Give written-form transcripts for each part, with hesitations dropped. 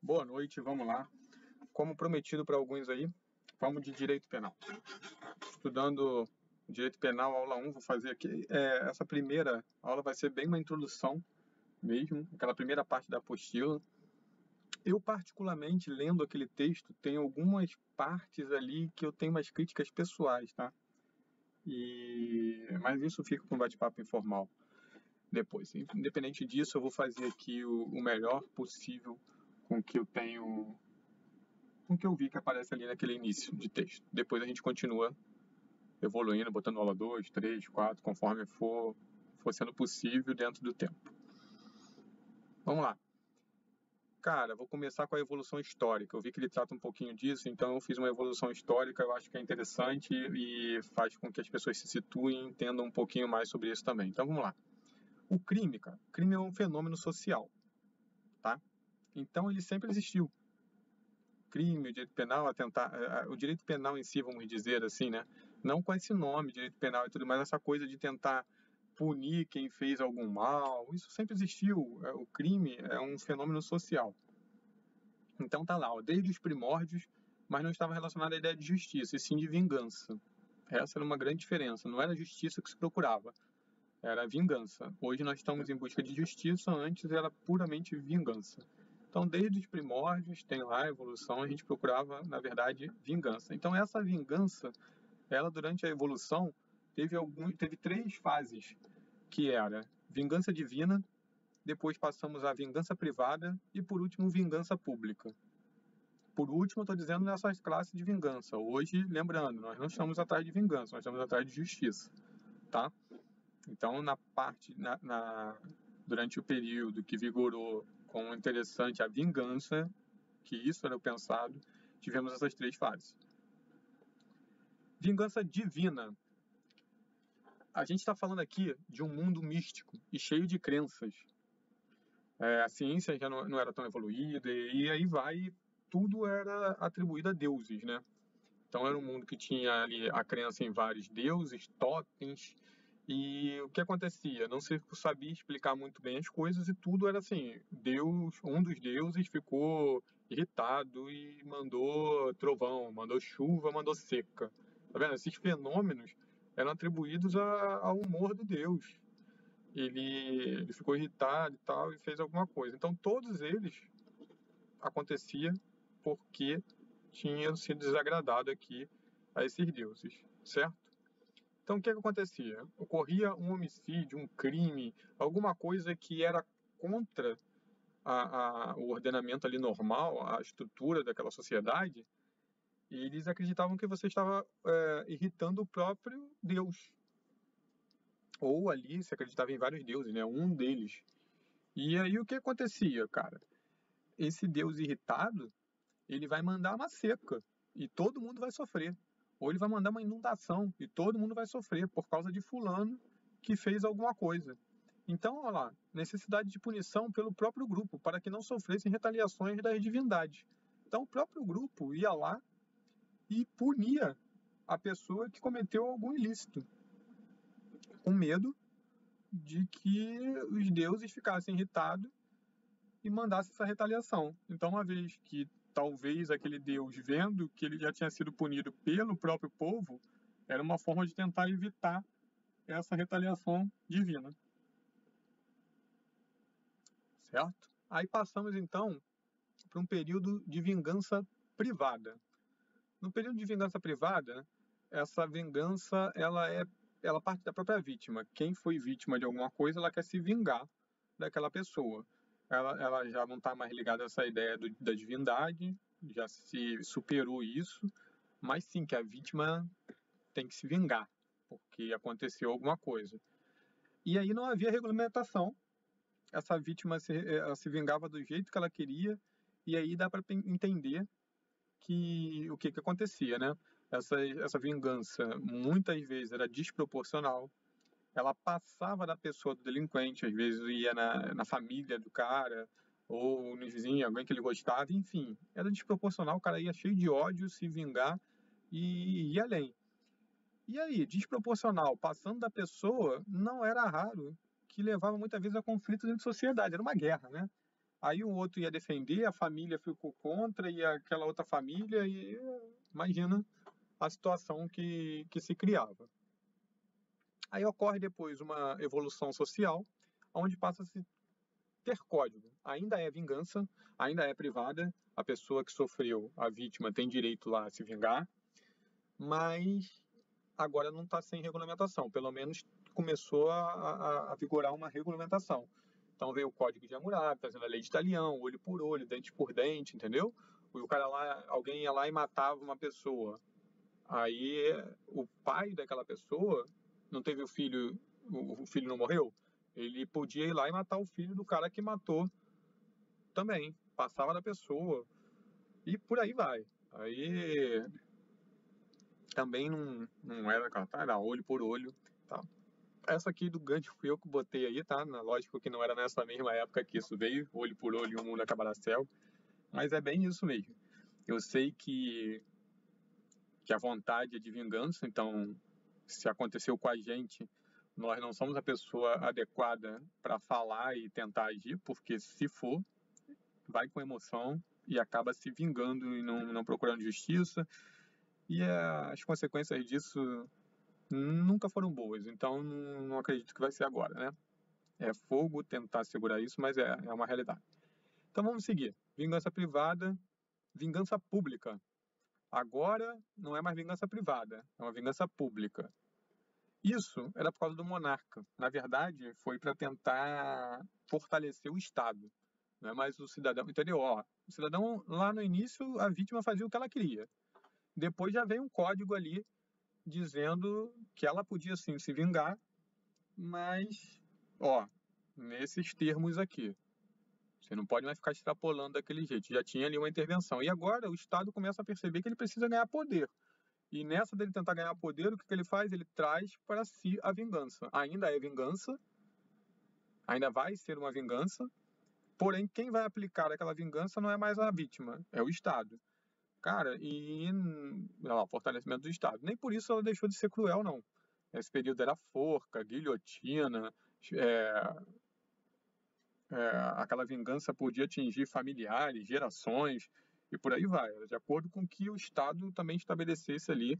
Boa noite, vamos lá. Como prometido para alguns aí, vamos de direito penal. Estudando direito penal, aula 1, vou fazer aqui. Essa primeira aula vai ser bem uma introdução mesmo, aquela primeira parte da apostila. Eu, particularmente, lendo aquele texto, tem algumas partes ali que eu tenho umas críticas pessoais, tá? Mas isso fica com um bate-papo informal depois. Independente disso, eu vou fazer aqui o melhor possível com o que eu tenho, com o que eu vi que aparece ali naquele início de texto. Depois a gente continua evoluindo, botando aula 2, 3, 4, conforme for sendo possível dentro do tempo. Vamos lá. Cara, vou começar com a evolução histórica. Eu vi que ele trata um pouquinho disso, então eu fiz uma evolução histórica, eu acho que é interessante e faz com que as pessoas se situem e entendam um pouquinho mais sobre isso também. Então vamos lá. O crime, cara, crime é um fenômeno social, tá? Então ele sempre existiu. Crime, o direito penal, o direito penal em si, vamos dizer assim, né? Não com esse nome, direito penal e tudo mais, essa coisa de tentar punir quem fez algum mal, isso sempre existiu. O crime é um fenômeno social. Então tá lá, ó, desde os primórdios, mas não estava relacionado à ideia de justiça, e sim de vingança. Essa era uma grande diferença, não era justiça que se procurava, era vingança. Hoje nós estamos em busca de justiça, antes era puramente vingança. Então, desde os primórdios, tem lá a evolução, a gente procurava, na verdade, vingança. Então, essa vingança, ela durante a evolução, teve 3 fases, que era vingança divina, depois passamos à vingança privada e, por último, vingança pública. Por último, eu estou dizendo nessas classes de vingança. Hoje, lembrando, nós não estamos atrás de vingança, nós estamos atrás de justiça, tá? Então, durante o período que vigorou como interessante a vingança, que isso era o pensado, tivemos essas 3 fases. Vingança divina. A gente está falando aqui de um mundo místico e cheio de crenças. A ciência já não era tão evoluída e aí tudo era atribuído a deuses, né? Então era um mundo que tinha ali a crença em vários deuses, totens, e o que acontecia? Não se sabia explicar muito bem as coisas e tudo era assim, um dos deuses ficou irritado e mandou trovão, mandou chuva, mandou seca. Tá vendo? Esses fenômenos eram atribuídos ao humor do deus. Ele ficou irritado e tal e fez alguma coisa. Então todos eles acontecia porque tinham sido desagradado aqui a esses deuses, certo? Então o que acontecia? Ocorria um homicídio, um crime, alguma coisa que era contra o ordenamento ali normal, a estrutura daquela sociedade, e eles acreditavam que você estava irritando o próprio Deus. Ou ali se acreditava em vários deuses, né? Um deles. E aí o que acontecia, cara? Esse Deus irritado, ele vai mandar uma seca e todo mundo vai sofrer. Ou ele vai mandar uma inundação e todo mundo vai sofrer por causa de fulano que fez alguma coisa. Então, olha lá, necessidade de punição pelo próprio grupo, para que não sofressem retaliações das divindades. Então, o próprio grupo ia lá e punia a pessoa que cometeu algum ilícito, com medo de que os deuses ficassem irritados e mandasse essa retaliação. Então, uma vez que talvez aquele Deus, vendo que ele já tinha sido punido pelo próprio povo, era uma forma de tentar evitar essa retaliação divina. Certo? Aí passamos, então, para um período de vingança privada. No período de vingança privada, essa vingança, ela parte da própria vítima. Quem foi vítima de alguma coisa, ela quer se vingar daquela pessoa. Ela já não está mais ligada a essa ideia da divindade, já se superou isso, mas sim que a vítima tem que se vingar, porque aconteceu alguma coisa. E aí não havia regulamentação, essa vítima ela se vingava do jeito que ela queria, e aí dá para entender o que acontecia, né? Essa vingança muitas vezes era desproporcional, ela passava da pessoa do delinquente, às vezes ia na família do cara, ou nos vizinhos, alguém que ele gostava, enfim, era desproporcional, o cara ia cheio de ódio, se vingar e ia além. E aí, desproporcional, passando da pessoa, não era raro que levava muitas vezes a conflitos entre sociedade, era uma guerra, né? aí o outro ia defender, a família ficou contra, e aquela outra família, e imagina a situação que se criava. Aí ocorre depois uma evolução social, onde passa a se ter código. Ainda é vingança, ainda é privada, a pessoa que sofreu, a vítima, tem direito lá a se vingar, mas agora não está sem regulamentação, pelo menos começou a vigorar uma regulamentação. Então veio o Código de Hammurabi, trazendo a lei de Talião, olho por olho, dente por dente, entendeu? O cara lá, alguém ia lá e matava uma pessoa. Aí o pai daquela pessoa não teve o filho não morreu? Ele podia ir lá e matar o filho do cara que matou também. Passava da pessoa. E por aí vai. Aí também não era aquela, tá? Era olho por olho. Tá? Essa aqui do Gandhi fui eu que botei aí, tá? Lógico que não era nessa mesma época que isso veio, olho por olho e o mundo acabará céu. Mas é bem isso mesmo. Eu sei que a vontade é de vingança, então se aconteceu com a gente, nós não somos a pessoa adequada para falar e tentar agir, porque se for, vai com emoção e acaba se vingando e não procurando justiça, e as consequências disso nunca foram boas, então não acredito que vai ser agora, né? É fogo tentar segurar isso, mas é uma realidade. Então vamos seguir. Vingança privada, vingança pública. Agora não é mais vingança privada, é uma vingança pública. Isso era por causa do monarca. Na verdade, foi para tentar fortalecer o Estado. Não é mais o cidadão. Entendeu? Ó, o cidadão, lá no início, a vítima fazia o que ela queria. Depois já veio um código ali dizendo que ela podia sim se vingar, mas, ó, nesses termos aqui. Você não pode mais ficar extrapolando daquele jeito. Já tinha ali uma intervenção. E agora o Estado começa a perceber que ele precisa ganhar poder. E nessa dele tentar ganhar poder, o que ele faz? Ele traz para si a vingança. Ainda é vingança, ainda vai ser uma vingança, porém quem vai aplicar aquela vingança não é mais a vítima, é o Estado. Cara, e lá, fortalecimento do Estado. Nem por isso ela deixou de ser cruel, não. Esse período era forca, guilhotina, é, aquela vingança podia atingir familiares, gerações, e por aí vai. De acordo com o que o Estado também estabelecesse ali,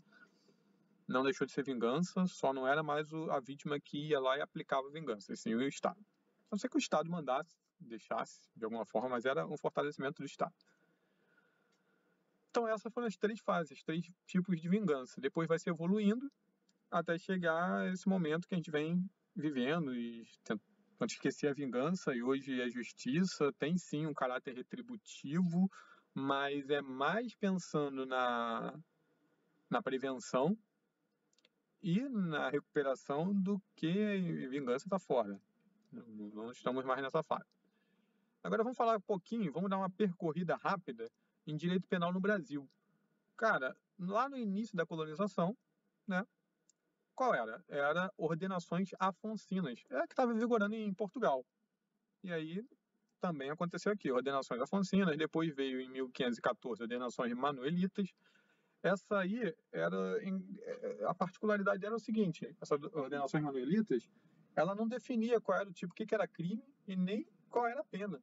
não deixou de ser vingança, só não era mais a vítima que ia lá e aplicava vingança, e sim o Estado. A não ser que o Estado mandasse, deixasse, de alguma forma, mas era um fortalecimento do Estado. Então essas foram as 3 fases, 3 tipos de vingança. Depois vai se evoluindo até chegar a esse momento que a gente vem vivendo e tentando esquecer a vingança, e hoje a justiça tem sim um caráter retributivo, mas é mais pensando na prevenção e na recuperação do que vingança está fora. Não estamos mais nessa fase. Agora vamos falar um pouquinho, vamos dar uma percorrida rápida em direito penal no Brasil. Cara, lá no início da colonização, né, qual era? Era ordenações afoncinas, que estava vigorando em Portugal. E aí também aconteceu aqui, ordenações afoncinas, depois veio em 1514 ordenações manuelitas. Essa aí a particularidade era o seguinte: essas ordenações manuelitas, ela não definia qual era o tipo, o que era crime e nem qual era a pena.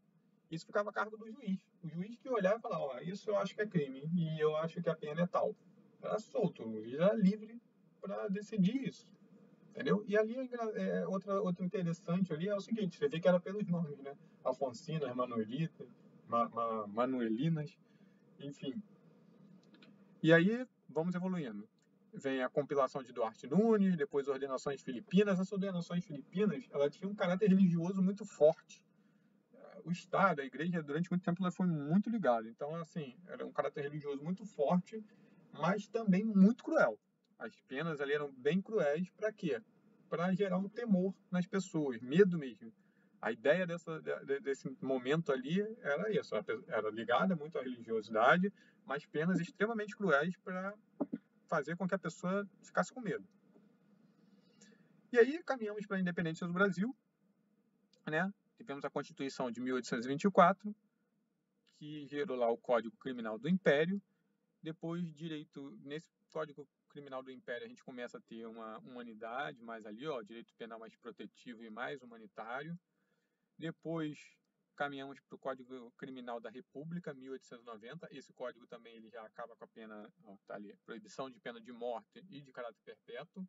Isso ficava a cargo do juiz. O juiz que olhava e falava, ó, isso eu acho que é crime e eu acho que a pena é tal. Era solto, o juiz era livre para decidir isso, entendeu? E ali outro interessante ali é o seguinte: você vê que era pelos nomes, né? Alfonsinas, Manuelitas, Manuelinas, enfim. E aí, vamos evoluindo. Vem a compilação de Duarte Nunes, depois ordenações filipinas. Essas ordenações filipinas, ela tinha um caráter religioso muito forte. O Estado, a igreja, durante muito tempo, ela foi muito ligada. Então, assim, era um caráter religioso muito forte, mas também muito cruel. As penas ali eram bem cruéis. Para quê? Para gerar um temor nas pessoas, medo mesmo. A ideia desse momento ali era isso, era ligada muito à religiosidade, mas penas extremamente cruéis para fazer com que a pessoa ficasse com medo. E aí caminhamos para a independência do Brasil, né? Tivemos a Constituição de 1824, que gerou lá o Código Criminal do Império. Depois, nesse Código Criminal do Império, a gente começa a ter uma humanidade mais ali, ó, direito penal mais protetivo e mais humanitário. Depois caminhamos para o Código Criminal da República, 1890. Esse código também ele já acaba com a pena, ó, tá ali, proibição de pena de morte e de caráter perpétuo.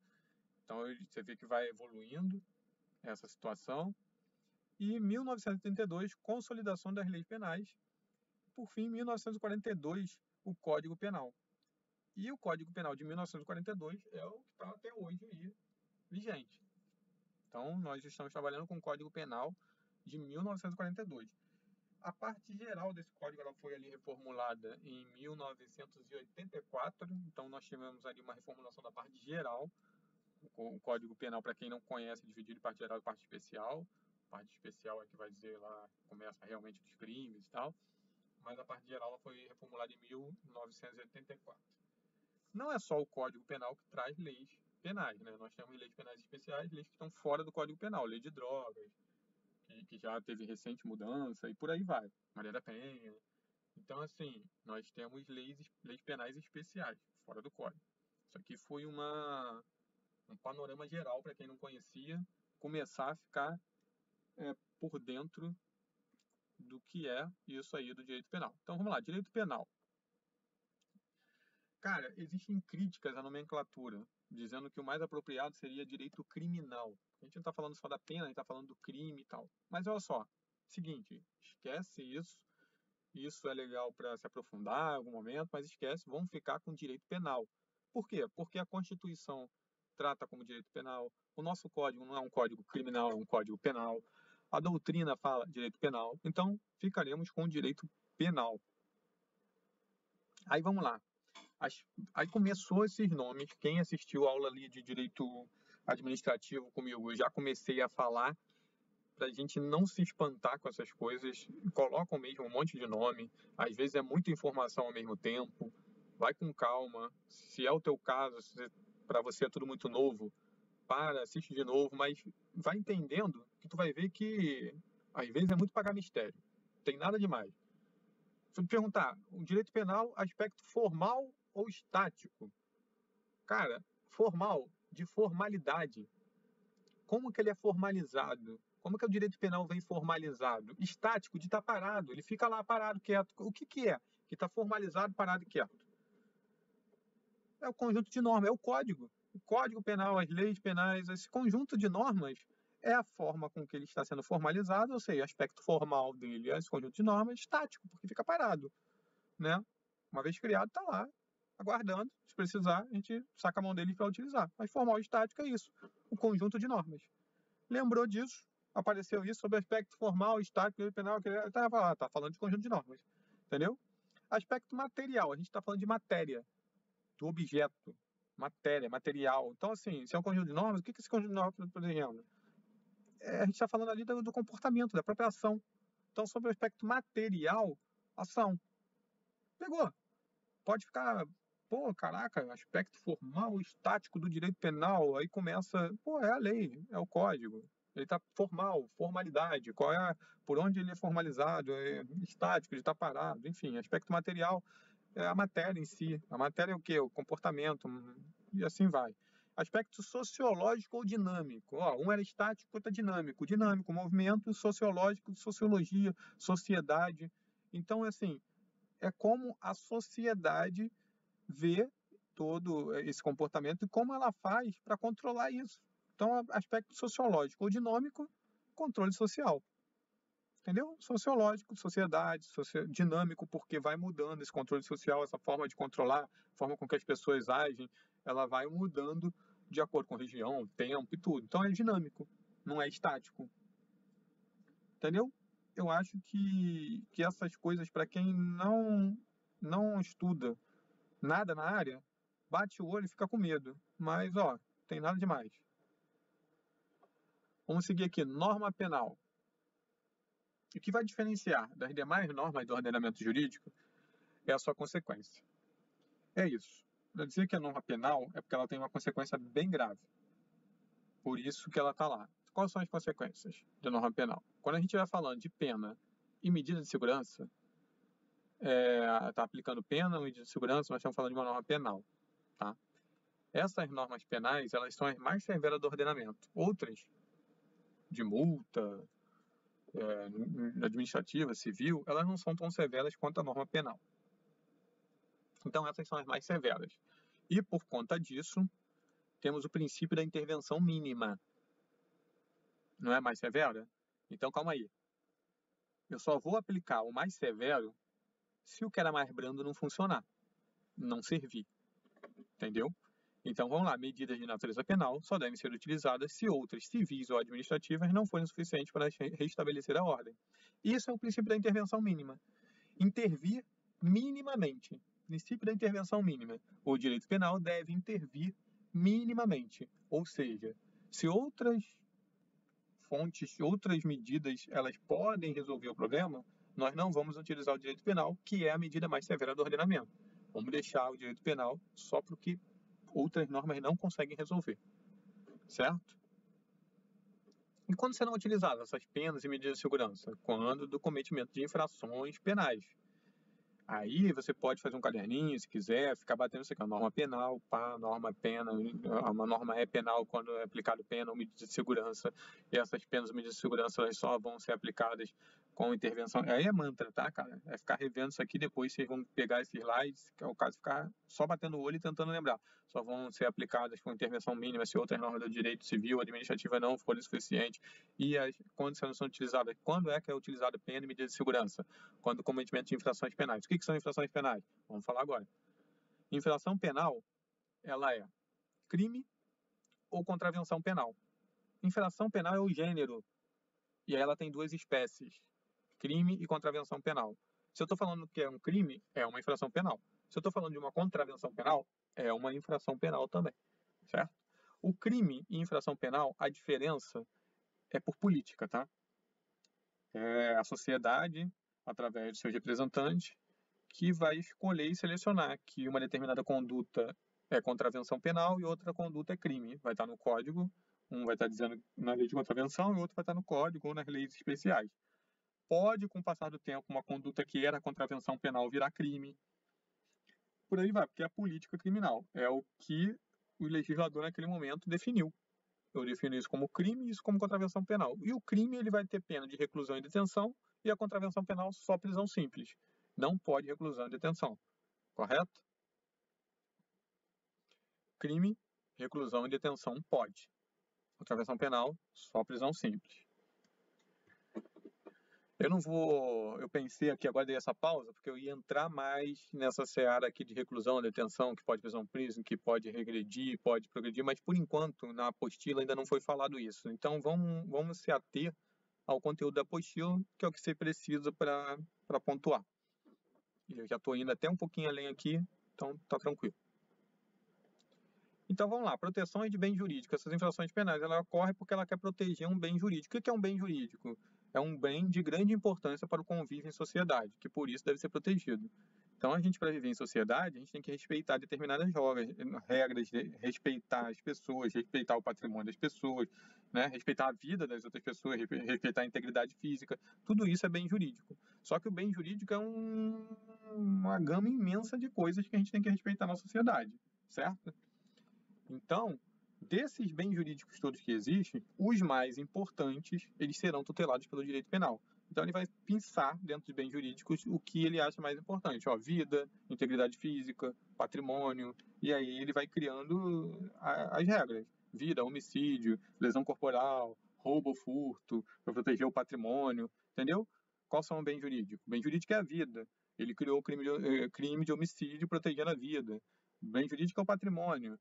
Então você vê que vai evoluindo essa situação. E 1932, consolidação das leis penais. Por fim, 1942, o Código Penal. E o Código Penal de 1942 é o que está até hoje aí vigente. Então, nós estamos trabalhando com o Código Penal de 1942. A parte geral desse código ela foi ali reformulada em 1984. Então, nós tivemos ali uma reformulação da parte geral. O Código Penal, para quem não conhece, é dividido em parte geral e parte especial. A parte especial é que vai dizer lá, começa realmente dos crimes e tal. Mas a parte geral ela foi reformulada em 1984. Não é só o Código Penal que traz leis penais, né? Nós temos leis penais especiais, leis que estão fora do Código Penal, lei de drogas, que já teve recente mudança e por aí vai, Maria da Penha. Então, assim, nós temos leis penais especiais, fora do Código. Isso aqui foi um panorama geral para quem não conhecia, começar a ficar por dentro do que é isso aí do direito penal. Então, vamos lá, direito penal. Cara, existem críticas à nomenclatura, dizendo que o mais apropriado seria direito criminal. A gente não está falando só da pena, a gente está falando do crime e tal. Mas olha só, seguinte, esquece isso. Isso é legal para se aprofundar em algum momento, mas esquece, vamos ficar com direito penal. Por quê? Porque a Constituição trata como direito penal, o nosso código não é um código criminal, é um código penal, a doutrina fala direito penal, então ficaremos com direito penal. Aí vamos lá. Aí começou esses nomes, quem assistiu a aula ali de direito administrativo comigo, eu já comecei a falar para a gente não se espantar com essas coisas, colocam mesmo um monte de nome, às vezes é muita informação ao mesmo tempo, vai com calma, se é o teu caso, para você é tudo muito novo, assiste de novo, mas vai entendendo que tu vai ver que às vezes é muito pagar mistério, não tem nada demais. Se eu te perguntar, o direito penal, aspecto formal ou estático? Cara, formal, de formalidade. Como que ele é formalizado? Como que o direito penal vem formalizado? Estático, de estar parado. Ele fica lá parado, quieto. O que é? Que está formalizado, parado e quieto. É o conjunto de normas, é o código. O Código Penal, as leis penais, esse conjunto de normas é a forma com que ele está sendo formalizado, ou seja, o aspecto formal dele é esse conjunto de normas estático, porque fica parado, né? Uma vez criado, está lá, aguardando. Se precisar, a gente saca a mão dele para utilizar. Mas formal e estático é isso, o conjunto de normas. Lembrou disso? Apareceu isso sobre aspecto formal, estático, penal, que estava lá, tá falando de conjunto de normas, entendeu? Aspecto material, a gente está falando de matéria, do objeto, matéria, material. Então, assim, se é um conjunto de normas, o que esse conjunto de normas está protegendo? A gente está falando ali do comportamento, da própria ação. Então, sobre o aspecto material, ação. Pegou. Pode ficar, pô, caraca, aspecto formal, estático do direito penal, aí começa, pô, é a lei, é o código. Ele está formal, formalidade, por onde ele é formalizado, é estático, ele está parado, enfim, aspecto material é a matéria em si. A matéria é o quê? O comportamento, e assim vai. Aspecto sociológico ou dinâmico. Ó, um era estático, outro é dinâmico. Dinâmico, movimento, sociológico, sociologia, sociedade. Então, assim, é como a sociedade vê todo esse comportamento e como ela faz para controlar isso. Então, aspecto sociológico ou dinâmico, controle social. Entendeu? Sociológico, sociedade, dinâmico, porque vai mudando esse controle social, essa forma de controlar, a forma com que as pessoas agem, ela vai mudando de acordo com região, tempo e tudo. Então, é dinâmico, não é estático. Entendeu? Eu acho que essas coisas, para quem não estuda nada na área, bate o olho e fica com medo. Mas, ó, tem nada demais. Vamos seguir aqui, norma penal. O que vai diferenciar das demais normas do ordenamento jurídico é a sua consequência. É isso. Para dizer que a norma penal é porque ela tem uma consequência bem grave. Por isso que ela está lá. Quais são as consequências da norma penal? Quando a gente vai falando de pena e medida de segurança, está aplicando pena, medida de segurança, nós estamos falando de uma norma penal. Tá? Essas normas penais, elas são as mais severas do ordenamento. Outras, de multa, administrativa, civil, elas não são tão severas quanto a norma penal. Então, essas são as mais severas. E, por conta disso, temos o princípio da intervenção mínima. Não é mais severa? Então, calma aí. Eu só vou aplicar o mais severo se o que era mais brando não funcionar, não servir. Entendeu? Então, vamos lá. Medidas de natureza penal só devem ser utilizadas se outras civis ou administrativas não forem suficientes para restabelecer a ordem. Isso é o princípio da intervenção mínima. Intervir minimamente. Princípio da intervenção mínima. O direito penal deve intervir minimamente. Ou seja, se outras fontes, outras medidas, elas podem resolver o problema, nós não vamos utilizar o direito penal, que é a medida mais severa do ordenamento. Vamos deixar o direito penal só porque outras normas não conseguem resolver. Certo? E quando serão utilizadas essas penas e medidas de segurança? Quando do cometimento de infrações penais. Aí você pode fazer um caderninho, se quiser, ficar batendo isso aqui, a norma penal, pá, norma pena, uma norma é penal quando é aplicado pena ou medida de segurança, e essas penas ou medidas de segurança elas só vão ser aplicadas com intervenção. Aí é mantra, tá, cara? É ficar revendo isso aqui, depois vocês vão pegar esses slides, que é o caso de ficar só batendo o olho e tentando lembrar. Só vão ser aplicadas com intervenção mínima se outras normas do direito civil ou administrativa não forem suficientes. E as condições são utilizadas. Quando é que é utilizada pena e medida de segurança? Quando o cometimento de infrações penais. O que são infrações penais? Vamos falar agora. Infração penal, ela é crime ou contravenção penal. Infração penal é o gênero, e aí ela tem duas espécies, crime e contravenção penal. Se eu estou falando que é um crime, é uma infração penal. Se eu estou falando de uma contravenção penal, é uma infração penal também, certo? O crime e infração penal, a diferença é por política, tá? É a sociedade, através de seus representantes, que vai escolher e selecionar que uma determinada conduta é contravenção penal e outra conduta é crime. Vai estar no código, um vai estar dizendo na lei de contravenção e o outro vai estar no código ou nas leis especiais. Pode, com o passar do tempo, uma conduta que era contravenção penal virar crime. Por aí vai, porque é a política criminal. É o que o legislador naquele momento definiu. Eu defino isso como crime e isso como contravenção penal. E o crime ele vai ter pena de reclusão e detenção e a contravenção penal só prisão simples. Não pode reclusão e detenção. Correto? Crime, reclusão e detenção pode. Contravenção penal, só prisão simples. Eu pensei aqui, agora dei essa pausa, porque eu ia entrar mais nessa seara aqui de reclusão, detenção, que pode prisão prison, que pode regredir, pode progredir, mas por enquanto, na apostila ainda não foi falado isso. Então vamos se ater ao conteúdo da apostila, que é o que você precisa para pontuar. Eu já estou indo até um pouquinho além aqui, então tá tranquilo. Então vamos lá, proteções de bem jurídico. Essas infrações penais, ela ocorre porque ela quer proteger um bem jurídico. O que é um bem jurídico? É um bem de grande importância para o convívio em sociedade, que por isso deve ser protegido. Então a gente, para viver em sociedade, a gente tem que respeitar determinadas regras, respeitar as pessoas, respeitar o patrimônio das pessoas, né? Respeitar a vida das outras pessoas, respeitar a integridade física. Tudo isso é bem jurídico. Só que o bem jurídico é uma gama imensa de coisas que a gente tem que respeitar na sociedade, certo? Então, desses bens jurídicos todos que existem, os mais importantes, eles serão tutelados pelo direito penal. Então, ele vai pensar dentro de bens jurídicos o que ele acha mais importante. Ó, vida, integridade física, patrimônio, e aí ele vai criando as regras. Vida, homicídio, lesão corporal, roubo ou furto, para proteger o patrimônio, entendeu? Qual são os bens jurídicos? O bem jurídico é a vida. Ele criou o crime de homicídio protegendo a vida. O bem jurídico é o patrimônio.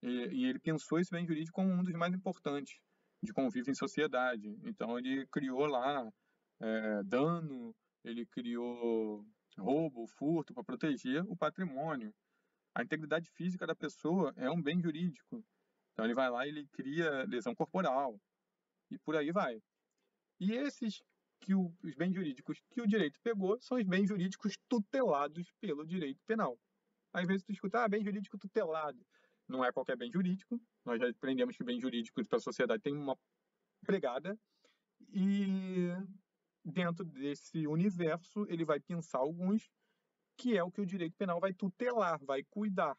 E ele pensou esse bem jurídico como um dos mais importantes de convívio em sociedade. Então, ele criou lá dano, ele criou roubo, furto, para proteger o patrimônio. A integridade física da pessoa é um bem jurídico. Então, ele vai lá e ele cria lesão corporal. E por aí vai. E esses os bens jurídicos que o direito pegou são os bens jurídicos tutelados pelo direito penal. Às vezes tu escuta, bem jurídico tutelado. Não é qualquer bem jurídico. Nós já aprendemos que bem jurídico para a sociedade tem uma pegada. E dentro desse universo, ele vai pensar alguns que é o que o direito penal vai tutelar, vai cuidar.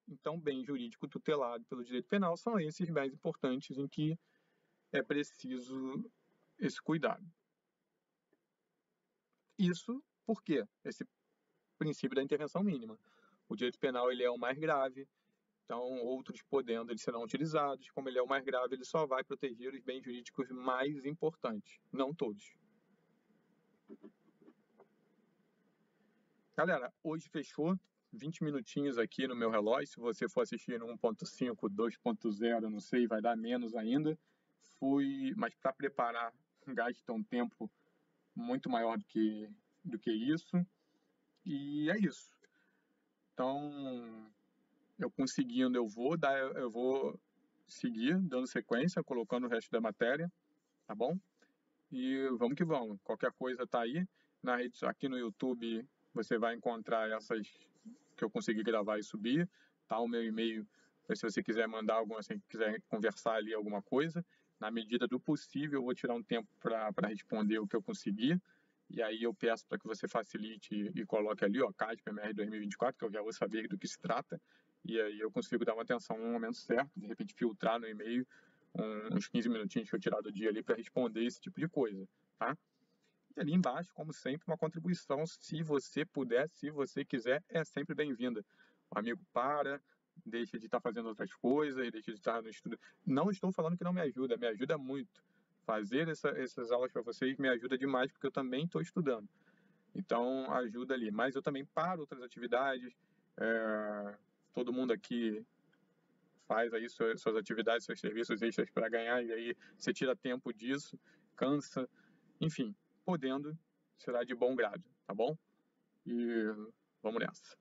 Então, bem jurídico tutelado pelo direito penal são esses mais importantes em que é preciso esse cuidado. Isso porque esse princípio da intervenção mínima. O direito penal ele é o mais grave, então outros podendo eles serão utilizados. Como ele é o mais grave, ele só vai proteger os bens jurídicos mais importantes, não todos. Galera, hoje fechou. 20 minutinhos aqui no meu relógio. Se você for assistir no 1.5, 2.0, não sei, vai dar menos ainda. Mas para preparar, gasta um tempo muito maior do que isso. E é isso. Então, eu conseguindo, eu vou seguir dando sequência, colocando o resto da matéria, tá bom? E vamos que vamos. Qualquer coisa tá aí aqui no YouTube. Você vai encontrar essas que eu consegui gravar e subir. Tá o meu e-mail, se você quiser mandar alguma, se quiser conversar ali alguma coisa. Na medida do possível, eu vou tirar um tempo para responder o que eu conseguir. E aí eu peço para que você facilite e coloque ali, ó, CASP-MR 2024, que eu já vou saber do que se trata. E aí eu consigo dar uma atenção no momento certo, de repente filtrar no e-mail uns 15 minutinhos que eu tirar do dia ali para responder esse tipo de coisa, tá? E ali embaixo, como sempre, uma contribuição, se você puder, se você quiser, é sempre bem-vinda. O amigo deixa de estar fazendo outras coisas, deixa de estar no estudo. Não estou falando que não me ajuda muito. Fazer essas aulas para vocês me ajuda demais, porque eu também estou estudando. Então, ajuda ali. Mas eu também paro outras atividades. Todo mundo aqui faz aí suas atividades, seus serviços extras para ganhar, e aí você tira tempo disso, cansa, enfim, podendo, será de bom grado, tá bom? E vamos nessa.